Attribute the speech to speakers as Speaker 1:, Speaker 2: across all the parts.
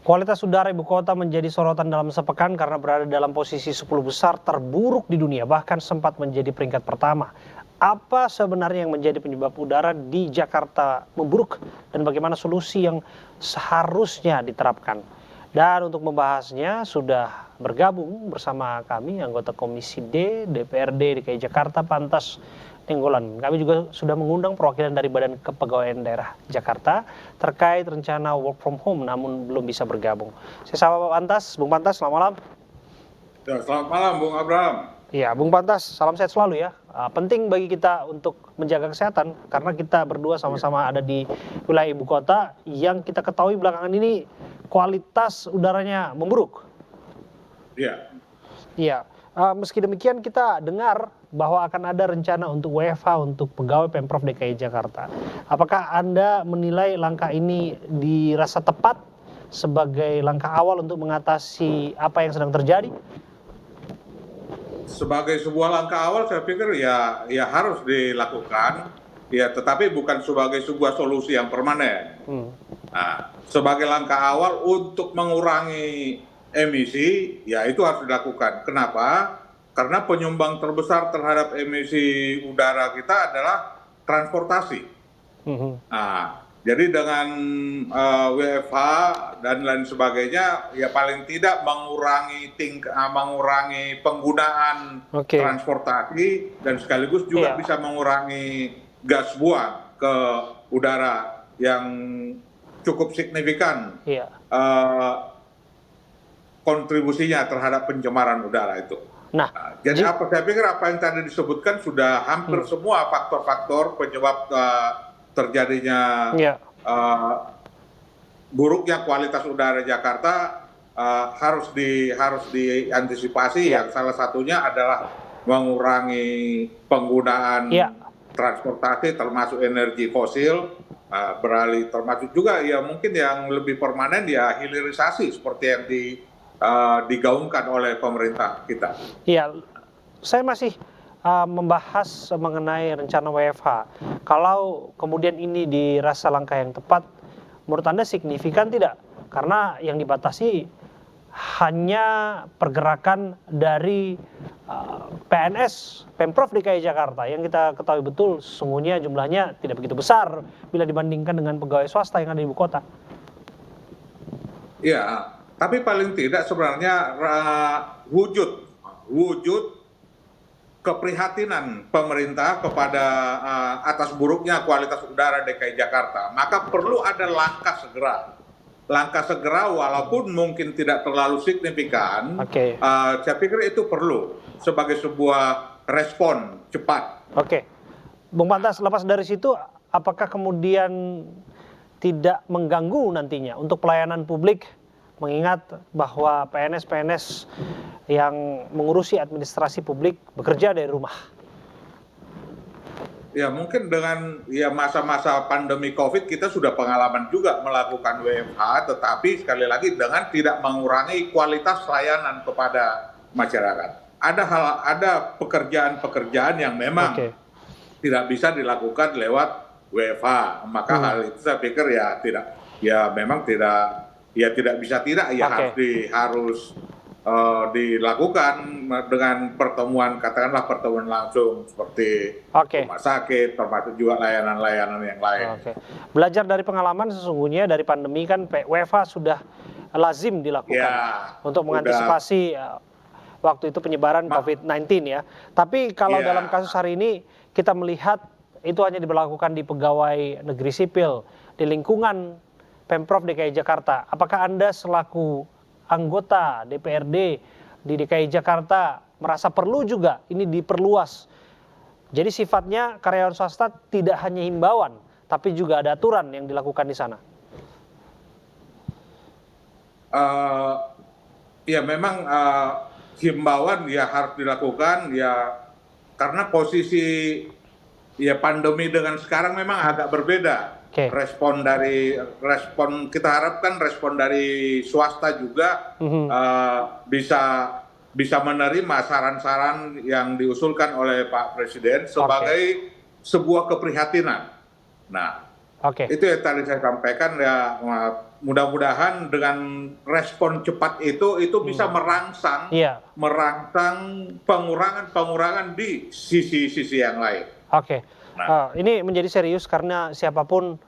Speaker 1: Kualitas udara ibu kota menjadi sorotan dalam sepekan karena berada dalam posisi 10 besar terburuk di dunia, bahkan sempat menjadi peringkat pertama. Apa sebenarnya yang menjadi penyebab udara di Jakarta memburuk dan bagaimana solusi yang seharusnya diterapkan? Dan untuk membahasnya sudah bergabung bersama kami anggota Komisi D DPRD DKI Jakarta Pantas Nenggolan. Kami juga sudah mengundang perwakilan dari Badan Kepegawaian Daerah Jakarta terkait rencana work from home namun belum bisa bergabung. Saya sapa Pak Pantas. Bung Pantas, selamat malam.
Speaker 2: Ya, selamat malam Bung Abraham.
Speaker 1: Ya, Bung Pantas, salam sehat selalu ya. Penting bagi kita untuk menjaga kesehatan karena kita berdua sama-sama ada di wilayah ibu kota yang kita ketahui belakangan ini kualitas udaranya memburuk.
Speaker 2: Iya.
Speaker 1: Iya. Meski demikian kita dengar bahwa akan ada rencana untuk WFH untuk pegawai Pemprov DKI Jakarta. Apakah Anda menilai langkah ini dirasa tepat sebagai langkah awal untuk mengatasi apa yang sedang terjadi?
Speaker 2: Sebagai sebuah langkah awal saya pikir ya harus dilakukan, ya tetapi bukan sebagai sebuah solusi yang permanen. Nah, sebagai langkah awal untuk mengurangi emisi, ya itu harus dilakukan. Kenapa? Karena penyumbang terbesar terhadap emisi udara kita adalah transportasi. Nah, jadi dengan WFH dan lain sebagainya, ya paling tidak mengurangi penggunaan transportasi dan sekaligus juga bisa mengurangi gas buang ke udara yang cukup signifikan. Kontribusinya terhadap pencemaran udara itu. Nah, jadi saya pikir apa yang tadi disebutkan sudah hampir semua faktor-faktor penyebab terjadinya buruknya kualitas udara Jakarta harus diantisipasi. Yang salah satunya adalah mengurangi penggunaan transportasi termasuk energi fosil, beralih termasuk juga ya mungkin yang lebih permanen ya hilirisasi seperti yang digaungkan oleh pemerintah kita. Iya,
Speaker 1: saya masih membahas mengenai rencana WFH. Kalau kemudian ini dirasa langkah yang tepat, menurut Anda signifikan tidak? Karena yang dibatasi hanya pergerakan dari PNS, Pemprov DKI Jakarta, yang kita ketahui betul sesungguhnya jumlahnya tidak begitu besar bila dibandingkan dengan pegawai swasta yang ada di ibu kota.
Speaker 2: Iya, tapi paling tidak sebenarnya wujud keprihatinan pemerintah kepada atas buruknya kualitas udara DKI Jakarta, maka perlu ada langkah segera walaupun mungkin tidak terlalu signifikan. Saya pikir itu perlu sebagai sebuah respon cepat.
Speaker 1: Bung Pantas, lepas dari situ apakah kemudian tidak mengganggu nantinya untuk pelayanan publik, mengingat bahwa PNS yang mengurusi administrasi publik bekerja dari rumah?
Speaker 2: Ya mungkin dengan masa-masa pandemi COVID kita sudah pengalaman juga melakukan WFH, tetapi sekali lagi dengan tidak mengurangi kualitas layanan kepada masyarakat. Ada pekerjaan-pekerjaan yang memang tidak bisa dilakukan lewat WFH, maka hal itu saya pikir harus dilakukan dengan pertemuan, katakanlah pertemuan langsung seperti rumah sakit, termasuk juga layanan-layanan yang lain.
Speaker 1: Belajar dari pengalaman sesungguhnya dari pandemi kan WFH sudah lazim dilakukan untuk mengantisipasi waktu itu penyebaran COVID-19 ya. Tapi kalau dalam kasus hari ini kita melihat itu hanya diberlakukan di pegawai negeri sipil, di lingkungan Pemprov DKI Jakarta. Apakah Anda selaku anggota DPRD di DKI Jakarta merasa perlu juga ini diperluas? Jadi sifatnya karyawan swasta tidak hanya himbauan, tapi juga ada aturan yang dilakukan di sana.
Speaker 2: Ya memang himbauan ya harus dilakukan ya, karena posisi pandemi dengan sekarang memang agak berbeda. Respon kita harapkan respon dari swasta juga bisa menerima saran-saran yang diusulkan oleh Pak Presiden sebagai sebuah keprihatinan. Nah, itu yang tadi saya sampaikan ya, mudah-mudahan dengan respon cepat itu bisa merangsang
Speaker 1: Iya.
Speaker 2: pengurangan di sisi-sisi yang lain.
Speaker 1: Oke.
Speaker 2: Nah,
Speaker 1: Ini menjadi serius karena siapapun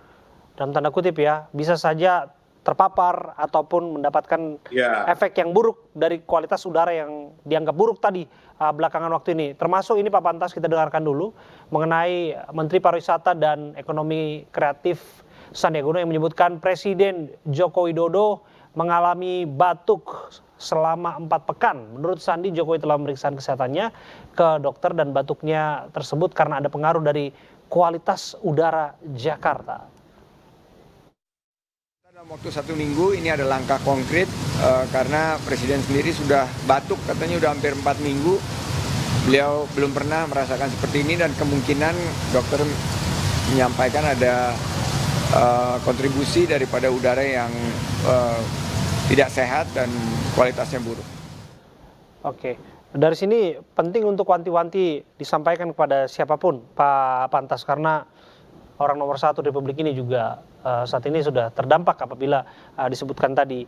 Speaker 1: dalam tanda kutip ya bisa saja terpapar ataupun mendapatkan
Speaker 2: ya,
Speaker 1: efek yang buruk dari kualitas udara yang dianggap buruk tadi belakangan waktu ini. Termasuk ini Pak Pantas kita dengarkan dulu mengenai Menteri Pariwisata dan Ekonomi Kreatif Sandiaga Uno yang menyebutkan Presiden Joko Widodo mengalami batuk selama 4 pekan. Menurut Sandi, Jokowi telah memeriksa kesehatannya ke dokter dan batuknya tersebut karena ada pengaruh dari kualitas udara Jakarta.
Speaker 3: Dalam waktu 1 minggu ini ada langkah konkret karena Presiden sendiri sudah batuk, katanya sudah hampir 4 minggu. Beliau belum pernah merasakan seperti ini dan kemungkinan dokter menyampaikan ada kontribusi daripada udara yang tidak sehat dan kualitasnya buruk.
Speaker 1: Oke, dari sini penting untuk wanti-wanti disampaikan kepada siapapun Pak Pantas karena orang nomor 1 di Republik ini juga saat ini sudah terdampak apabila disebutkan tadi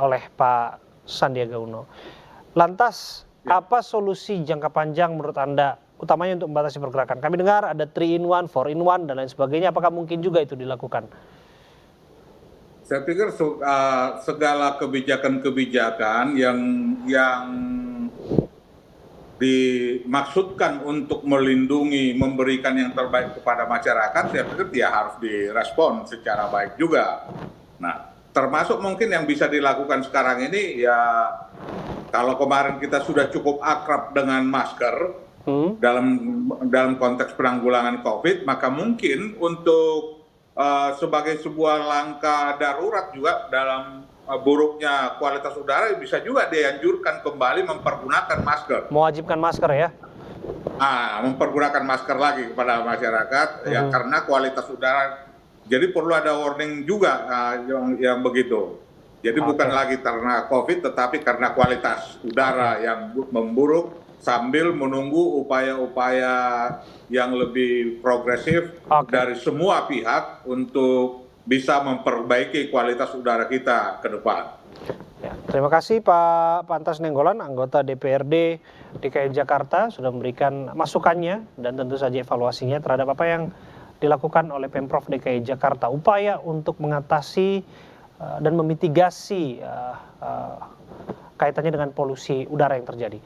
Speaker 1: oleh Pak Sandiaga Uno. Lantas apa solusi jangka panjang menurut Anda utamanya untuk membatasi pergerakan? Kami dengar ada 3-in-1, 4-in-1 dan lain sebagainya. Apakah mungkin juga itu dilakukan?
Speaker 2: saya pikir segala kebijakan-kebijakan yang dimaksudkan untuk melindungi, memberikan yang terbaik kepada masyarakat, saya pikir dia harus direspon secara baik juga. Nah, termasuk mungkin yang bisa dilakukan sekarang ini ya, kalau kemarin kita sudah cukup akrab dengan masker dalam konteks penanggulangan COVID, maka mungkin untuk sebagai sebuah langkah darurat juga dalam buruknya kualitas udara bisa juga dianjurkan kembali mempergunakan masker.
Speaker 1: Mewajibkan masker ya?
Speaker 2: Mempergunakan masker lagi kepada masyarakat ya, karena kualitas udara. Jadi perlu ada warning juga yang begitu. Jadi bukan lagi karena COVID, tetapi karena kualitas udara yang memburuk sambil menunggu upaya-upaya yang lebih progresif dari semua pihak untuk bisa memperbaiki kualitas udara kita ke depan.
Speaker 1: Ya, terima kasih Pak Pantas Nainggolan, anggota DPRD DKI Jakarta sudah memberikan masukannya dan tentu saja evaluasinya terhadap apa yang dilakukan oleh Pemprov DKI Jakarta. Upaya untuk mengatasi dan memitigasi kaitannya dengan polusi udara yang terjadi.